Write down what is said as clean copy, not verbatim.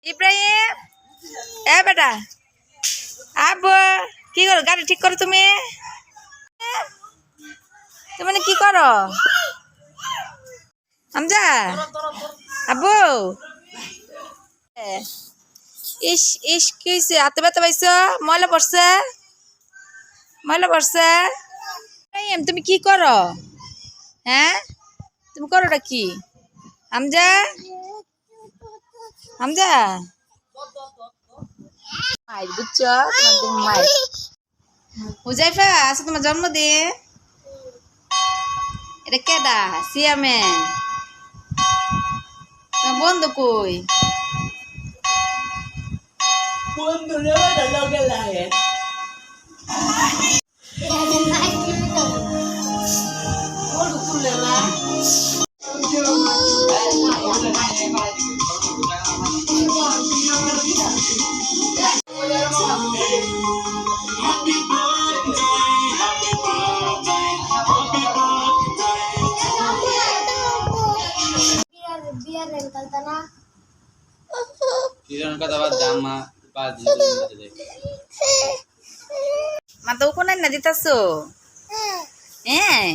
ইব্রাহিম এ বেটা আব্বু কি করো গাড়ি ঠিক করো তুমি তুমি কি করো আমজা আব্বু ইস ইস কি হয়েছে হাতে ব্যথা পাইছো ময়লা পড়ছে ইব্রাহিম তুমি কি করো হ্যাঁ তুমি করোটা কি আমজা আমজা মায়ের বুঝছো তোমার মায়ের হুজাইফা আজকে তোমার জন্মদিন এটা কেডা সিয়ামেন তোমার বন্ধু কই বন্ধু লগে লাগে মা তো কোন না দিতাছো হ্যাঁ